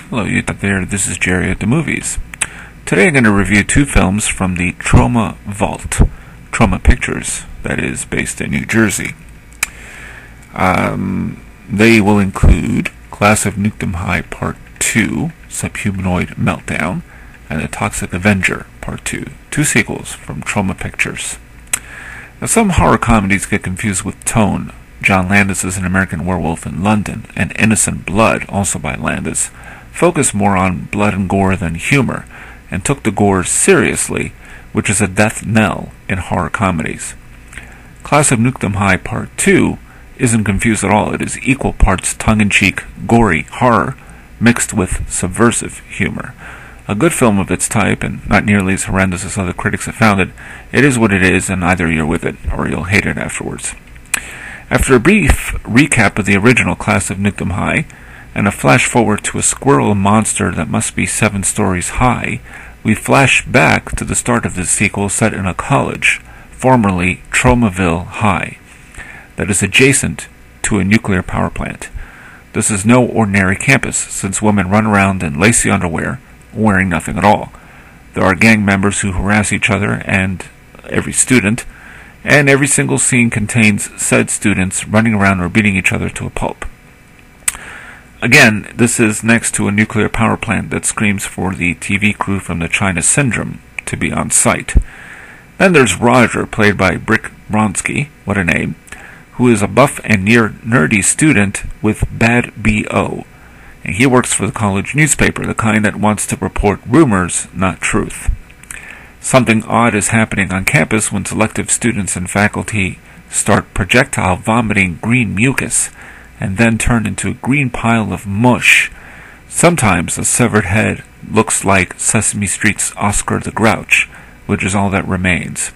Hello, you there. This is Jerry at the Movies. Today I'm going to review two films from the Troma Vault, Troma Pictures, that is based in New Jersey. They will include Class-of-Nuke Em High Part-II, Subhumanoid-Meltdown, and the Toxic-Avenger-Part-II, two sequels from Troma Pictures. Now, some horror comedies get confused with Tone, John Landis' An American Werewolf in London, and Innocent Blood, also by Landis, focused more on blood and gore than humor, and took the gore seriously, which is a death knell in horror comedies. Class-of-Nuke Em High Part 2 isn't confused at all. It is equal parts tongue-in-cheek, gory horror mixed with subversive humor. A good film of its type, and not nearly as horrendous as other critics have found it. It is what it is, and either you're with it or you'll hate it afterwards. After a brief recap of the original Class-of-Nuke Em High, and a flash forward to a squirrel monster that must be 7 stories high, we flash back to the start of this sequel set in a college, formerly Tromaville High, that is adjacent to a nuclear power plant. This is no ordinary campus, since women run around in lacy underwear, wearing nothing at all. There are gang members who harass each other and every student, and every single scene contains said students running around or beating each other to a pulp. Again, this is next to a nuclear power plant that screams for the TV crew from the China Syndrome to be on site. Then there's Roger, played by Brick Bronsky, what a name, who is a buff and nerdy student with bad B.O., and he works for the college newspaper, the kind that wants to report rumors, not truth. Something odd is happening on campus when selective students and faculty start projectile vomiting green mucus, and then turn into a green pile of mush. Sometimes a severed head looks like Sesame Street's Oscar the Grouch, which is all that remains.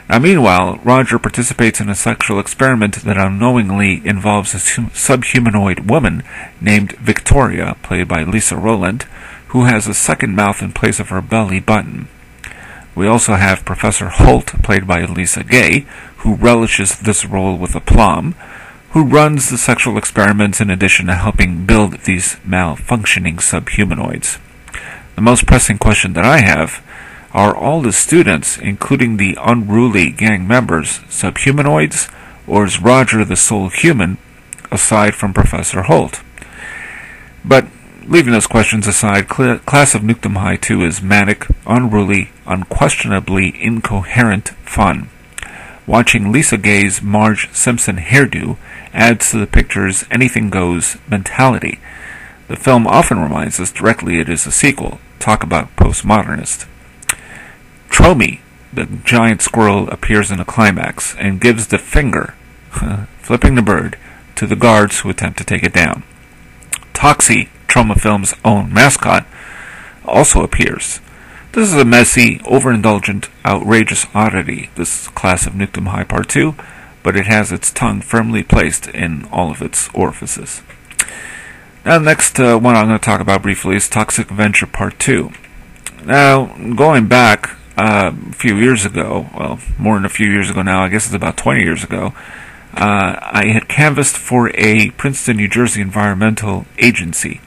Now, meanwhile, Roger participates in a sexual experiment that unknowingly involves a subhumanoid woman named Victoria, played by Leesa-Rowland, who has a second mouth in place of her belly button. We also have Professor Holt, played by Lisa Gaye, who relishes this role with aplomb, who runs the sexual experiments in addition to helping build these malfunctioning subhumanoids. The most pressing question that I have, are all the students, including the unruly gang members, subhumanoids, or is Roger the sole human, aside from Professor Holt? But leaving those questions aside, Class-of-Nuke Em High 2 is manic, unruly, unquestionably incoherent fun. Watching Lisa Gaye's Marge Simpson hairdo adds to the picture's anything-goes mentality. The film often reminds us directly it is a sequel. Talk about postmodernist. Troma, the giant squirrel, appears in a climax and gives the finger, flipping the bird, to the guards who attempt to take it down. Toxie, Troma Film's own mascot, also appears. This is a messy, overindulgent, outrageous oddity, this Class-of-Nuke Em High Part 2, but it has its tongue firmly placed in all of its orifices. Now, the next one I'm going to talk about briefly is Toxic-Avenger-Part-II. Now, going back a few years ago, well, more than a few years ago now, I guess it's about 20 years ago, I had canvassed for a Princeton, New Jersey environmental agency,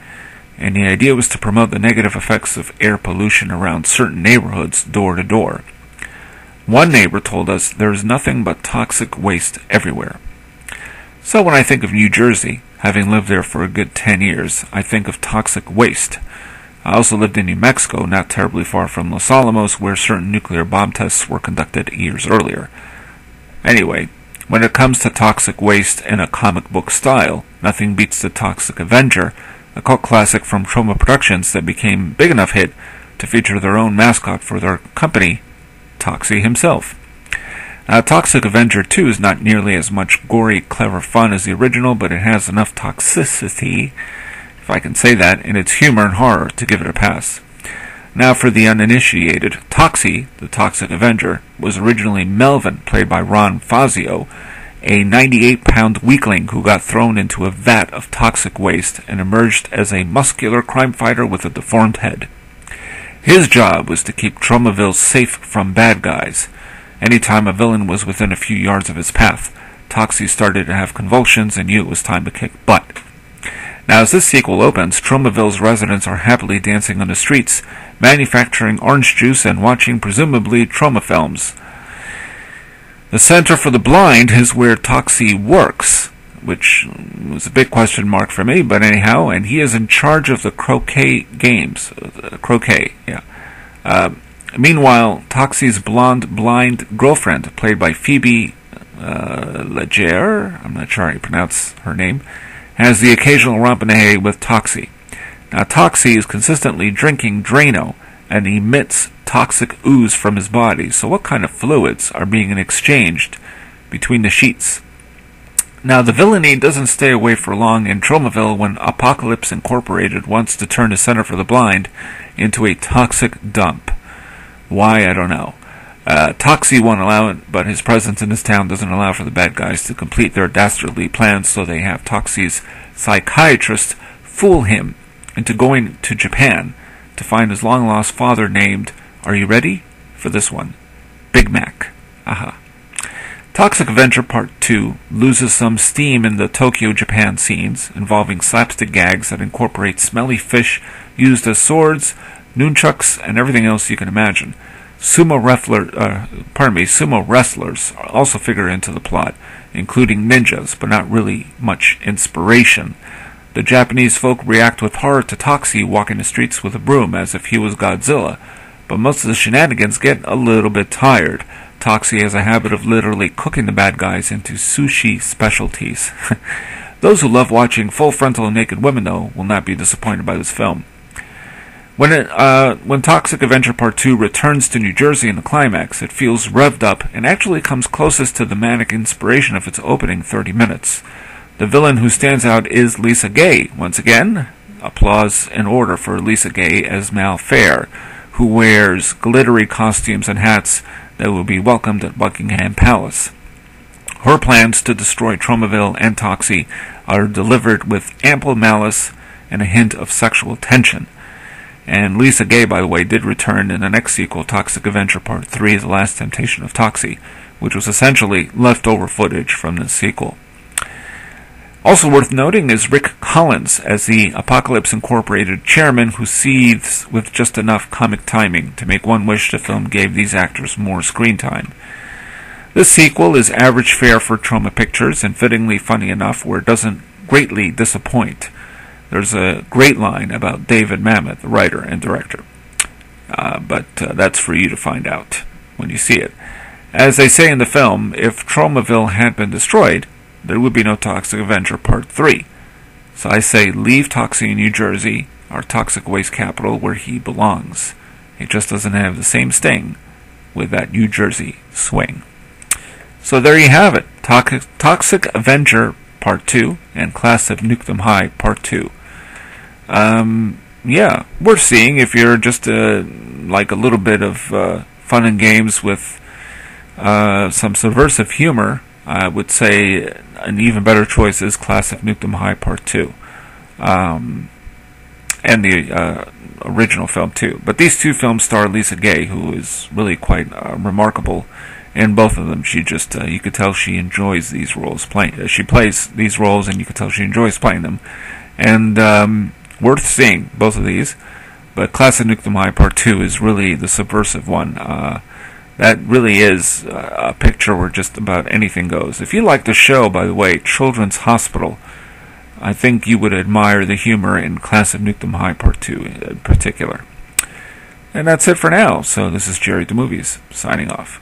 and the idea was to promote the negative effects of air pollution around certain neighborhoods door to door. One neighbor told us there is nothing but toxic waste everywhere. So when I think of New Jersey, having lived there for a good 10 years, I think of toxic waste. I also lived in New Mexico, not terribly far from Los Alamos, where certain nuclear bomb tests were conducted years earlier. Anyway, when it comes to toxic waste in a comic book style, nothing beats the Toxic Avenger, a cult classic from Troma Productions that became a big enough hit to feature their own mascot for their company, Toxie himself. Now, Toxic Avenger 2 is not nearly as much gory, clever fun as the original, but it has enough toxicity, if I can say that, in its humor and horror to give it a pass. Now, for the uninitiated, Toxie, the Toxic Avenger, was originally Melvin, played by Ron Fazio, a 98-pound weakling who got thrown into a vat of toxic waste and emerged as a muscular crime fighter with a deformed head. His job was to keep Tromaville safe from bad guys. Anytime a villain was within a few yards of his path, Toxie started to have convulsions and knew it was time to kick butt. Now, as this sequel opens, Tromaville's residents are happily dancing on the streets, manufacturing orange juice and watching presumably Troma films. The Center for the Blind is where Toxie works, which was a big question mark for me, but anyhow, and he is in charge of the croquet games. Meanwhile, Toxie's blonde, blind girlfriend, played by Phoebe Legere, I'm not sure how you pronounce her name, has the occasional romp in the hay with Toxie. Now, Toxie is consistently drinking Drano and emits toxic ooze from his body, so what kind of fluids are being exchanged between the sheets? Now, the villainy doesn't stay away for long in Tromaville when Apocalypse Incorporated wants to turn the Center for the Blind into a toxic dump. Why, I don't know. Toxie won't allow it, but his presence in this town doesn't allow for the bad guys to complete their dastardly plans, so they have Toxie's psychiatrist fool him into going to Japan to find his long-lost father named, are you ready for this one? Big Mac. Aha. Toxic-Avenger-Part-II loses some steam in the Tokyo, Japan scenes, involving slapstick gags that incorporate smelly fish used as swords, nunchucks, and everything else you can imagine. Sumo wrestlers also figure into the plot, including ninjas, but not really much inspiration. The Japanese folk react with horror to Toxie walking the streets with a broom as if he was Godzilla, but most of the shenanigans get a little bit tired. Toxie has a habit of literally cooking the bad guys into sushi specialties. Those who love watching full-frontal naked women, though, will not be disappointed by this film. When Toxic Avenger Part II returns to New Jersey in the climax, it feels revved up and actually comes closest to the manic inspiration of its opening 30 minutes. The villain who stands out is Lisa Gaye. Once again, applause in order for Lisa Gaye as Mal Fair, who wears glittery costumes and hats that will be welcomed at Buckingham Palace. Her plans to destroy Tromaville and Toxie are delivered with ample malice and a hint of sexual tension. And Lisa Gaye, by the way, did return in the next sequel, Toxic Avenger Part III, The Last Temptation of Toxie, which was essentially leftover footage from the sequel. Also worth noting is Rick Collins as the Apocalypse Incorporated chairman who seethes with just enough comic timing to make one wish the film gave these actors more screen time. This sequel is average fare for Troma Pictures and fittingly funny enough where it doesn't greatly disappoint. There's a great line about David Mamet, the writer and director. But that's for you to find out when you see it. As they say in the film, if Tromaville had been destroyed, there would be no Toxic Avenger Part 3. So I say leave Toxie in New Jersey, our toxic waste capital, where he belongs. It just doesn't have the same sting with that New Jersey swing. So there you have it. Toxic Avenger Part 2 and Class-of-Nuke Em High Part 2. Yeah, worth seeing if you're just like a little bit of fun and games with some subversive humor. I would say an even better choice is Class-of-Nuke Em High Part 2. And the original film too. But these two films star Lisa Gaye, who is really quite remarkable in both of them. She just, you could tell she enjoys these roles. She plays these roles and you could tell she enjoys playing them. And worth seeing, both of these. But Class-of-Nuke Em High Part 2 is really the subversive one. That really is a picture where just about anything goes. If you like the show, by the way, Children's Hospital, I think you would admire the humor in Class-of-Nuke Em High Part 2 in particular. And that's it for now. So this is Jerry the Movies, signing off.